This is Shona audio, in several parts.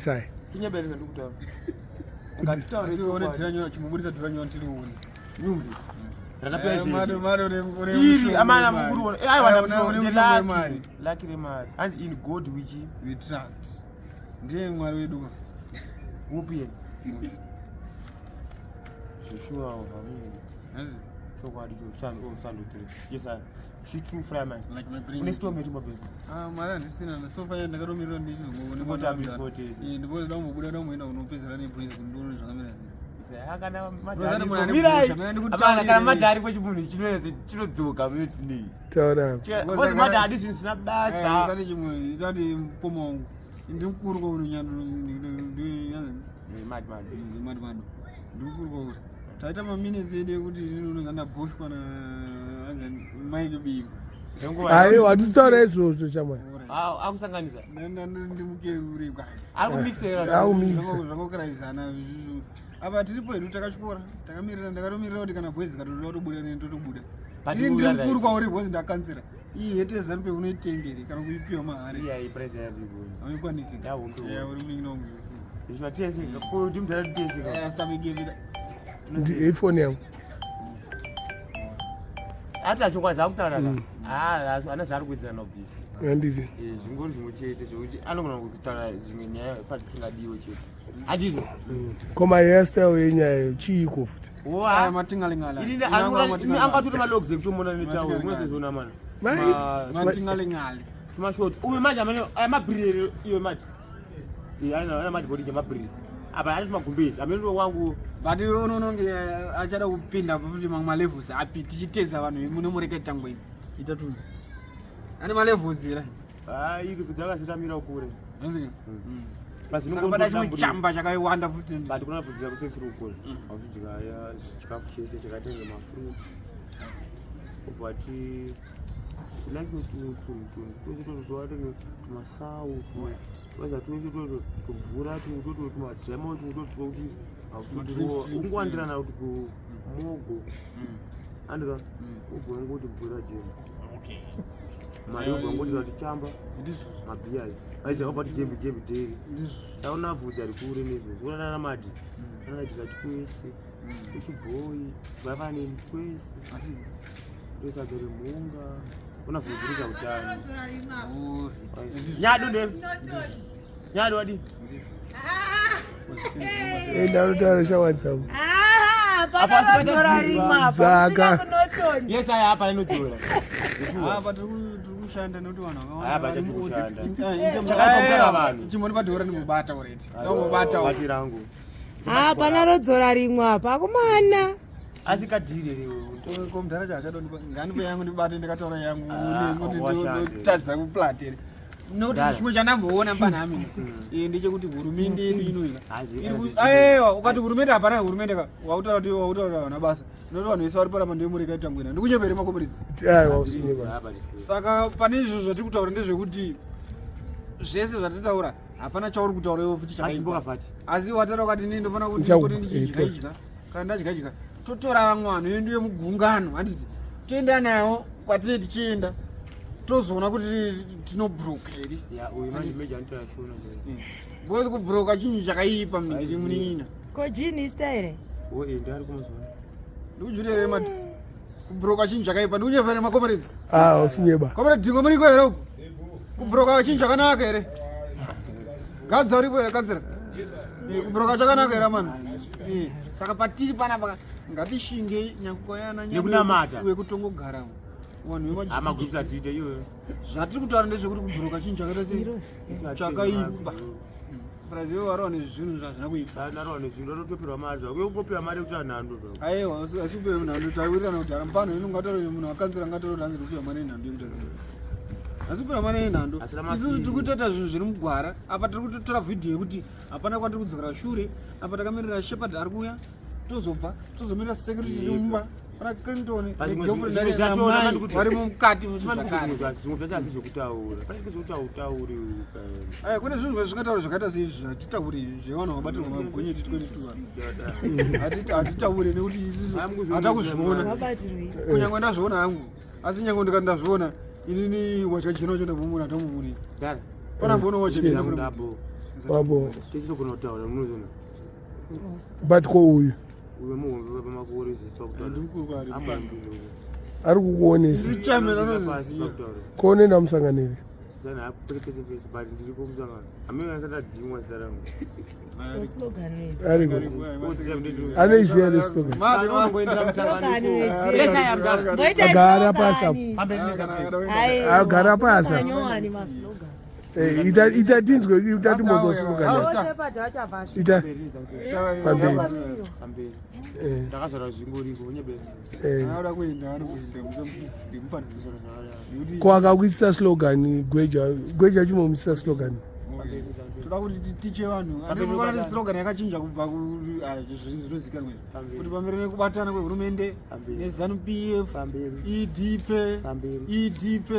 Sai. Kinyabereka ndikutaura. Ngatitaure tione tiranyo chimubudisa tiranyo tirione. Nyumbi. Rakapera Mado ore. Iri amana mukuru. Ai wana mari. Lucky mari. And in God which we trust. Ndiye mwari wedu. Upi. Shushu wa family. So what did you sando three? Yes sir. She true fry man. Like my brain. Nesto me tumabe. Mara ndisina so fanya ndakaromira ndizvo ngota mismotes. Ndipo ndamubuda ndamuenda unopezera ne praise kundono zvakamira. Hakana madhari. Mirai. Abana kana madhari kwechimunhu chinoenza chinodzoka mute ni. Taura. Because madhari sina basa. Sati chimwe ndati pomongo. Ndimukuru ko Nyado mad. Ndimukuru ko. Taita maminutes ede kuti unozanda bosh kana Magribhi. Ayi watitaura izvozvo chamwa. Akusanganisa. Ndimukerure kwa. Akumixera. Zvakokuraizana izvozvo. Apa tiripo edu takachikora. Takamirira ndakaromirira kuti kana boys katoda kutobuda nentotobuda. Ndimukuru kwa uri boys ndakansera. Iyi hete zampe unoitengere kana kuipiwa mahari. Iya president iboni. Amikwanisi. Uri minginongo. Izvatese kuti mudhara tese. Stamigevira. Ifoni yangu. Hata chokwa zvakutaura ka. Ana zvari kuidzana nobvisa. Handisi. Zvingori zvimwe chete zvokuti anogona kutaura zvimwe nyaya padzisingadiwe chete. Handizvo. Koma hairstyle yenyayo chiiko futi. Matingalingala. Ini angatora malogs ekutomona netauro mwezezona mana. Matingalingala. Tumashoti. Uyu manje amene amabhirire iyo manje. Ana manje bodi jamabhirire. Apa ari magumbezi amene wangu but unononge achada kupinda futhi mamwe levels api tichitedza vanhu munomureketa ngweni itatu ani ma levels ira iri futhi akasitamira kure nzi basi nongobada chichamba chakaiwanda futhi but kuna futhi zakusefuru kure akuchika ya chikafu chese chakatenga mafruit obvati like to tumasau weza tuvhura tumadremo kuti ungwandirana kuti kumogo andira ugona kuti mvura jembe mari ugona kuti vatichamba mabhiyazi aizi akabati jembe teri sauna vhudzi ari kure nezvo zviona namadi anachita tikwese echibhoyi vavaneni tikwese tosadza remhunga unavhuzirika utano Nyado wadi ndarotaura shawhatsapp Zaka. Yes aya hapa inodzora apa tikushanda noti vanhu hapa tikushanda chakaipa vanhu chimoni padhora nimubata already nomubata bati rangu pana rodzora rimwe apa akomana asikadhire rewe komudhara chachado ngani pe yangu ndibate ndikataura yangu ndotadza kuplateri nokuti chimwe chandamboona mbanhami ndechekuti hurumende yedu inoika aiwa ukati hurumende hapana hurumende ka wautaura vanhu basa noti vanhu vese vari paramando yemurekaita ngwena ndikunyepere makomeredzi saka pane izvo zvatiri kutaura ndezvekuti zvese zvatitaura hapana chauri kutaura iwo futi chakaipa asi wataura kuti ini ndofana kuti ndichidya kana ndadya totora vamwe vanhu yendu yemugungano handiti toenda nayo kwatinee tichienda tozoona kuti tinobhuroka here because kubhuroka chinhu chakaipa miri munina ko jini Tyre ndikujurere mati kubhuroka chinhu chakaipa ndikunyepere makomeredzi usinyeba komeredzi dzingo muriko here uku kubhuroka chinhu chakanaka here gadza uripo here kadzira kubhuroka chakanaka here mani saka patiri panapa ngatishinge nyakwayana nekunamata wekutongogara vanhu vemagwisa tiite iyoyo zvatiri kutaura ndezvekuti kubhuroka chinhu chakaita sei chakaipa brazivo varova nezvinhu zvazvina kuipa narova nezvinhu vanotoperwa mari zvako ukopiwa mari yekuti anhando zvako aiwa asi upiwe nhando taiwirirana kuti pano ino ngataure munhu akanzira ngataure hanzi kupiwa mari yenhando yekuti aziva asi kupiwa mari yenhando isusu tiri kutoita zvinhu zviri mugwara apa tiri kutotora vhidhiyo yekuti hapana kwatiri kudzokera shure apa takamirira shepard ari kuuya tozobva tozomirira security mumba pana Clinton vari mukati zvimwe zvacho asi zvekutaura panenge zvekutauri kune zvinhu zvezvingataura zvakaita seizvi hatitauri zvevanhu vabatirwa magonyeti tikweti hatitauri nekuti isusu hatakuzviona kunyange ndazviona hangu asi nyange ndikati ndazviona inini wachajenwa chonda mumuna hatamumurira pana mbono wachena wabo Tisi kunotaura munozona. but ko uyu Uwe muhombe pamakore zvisi pakutaura. ari kukuonesa kone ndamusanganire Zana apurikese pese but ndiripo musangano. Amene asata dzimwa zara. ari anoiziya leslogan agara pasa agara pasa ita tinzwe ita timbozo slogan ita pamberi Ndakazara zvingoriko unyebeza. ko akakuitisa slogan gweja chimomuitisa slogan toda kuti tiche vanhu andikuona kuti slogan yakachinja kubva zvinozikanwa kuti pamberi nekubatana kwehurumende nezanu-pf edp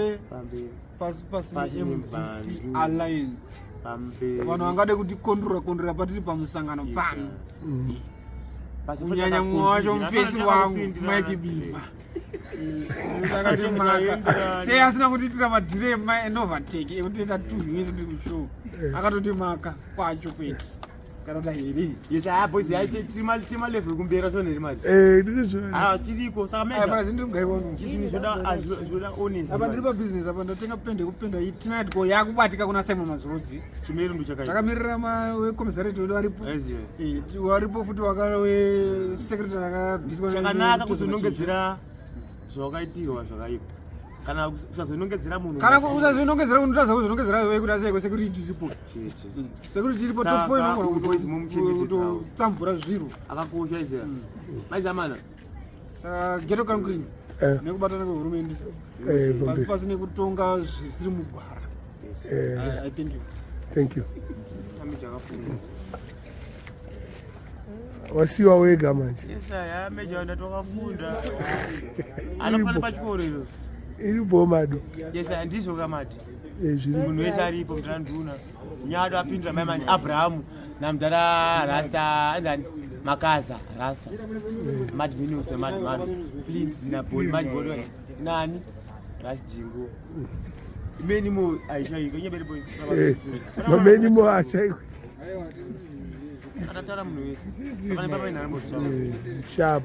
pasi mdc alliance vanhu vangade kuti kondrora patiri pamusangano pano kunyanya mumwe wacho mufesi wangu Magribhi sei asina kutiitira madhirema enovateki ekutiita tuzivese tiri kushow akatoti maka kwacho kwete kanota here boys timalevhel kumbera sonheri mari tiriko saka apa ndiri pabusiness apa ndatenga pende yekupenda tonight ko yakubatika kuna Simon Mazodzi chimeru takamirira wecommissariat wedu waripo futi wesecretary akabviswa chakanaka kuzonongedzera zvawakaitirwa zvakaipa kana usazonongedzera munhu kana usazonongedzera munhu utaza kuzonongedzera wewe kuti aseko security report security report top 4 inogona kutambura zviro akakosha izera maizamana saka geto kanguini nekubatana kwehurumende pasi nekutonga zvisiri mugwara. I thank you wasiwa wega manje meja ndatokafunda anofana pachikoro iro iripo Mado ndizvo kamati munhu wese aripo mutana Nduna Nyado apindura mai manje Abrahamu namudhara Rasta andani Makaza Rasta Madminuse Madman Flint Napoli Madbodo nani Rasjingo menimo aishaiko nyebere boys menimo aishaiko atatara munhu wese pane papa inhambo sharp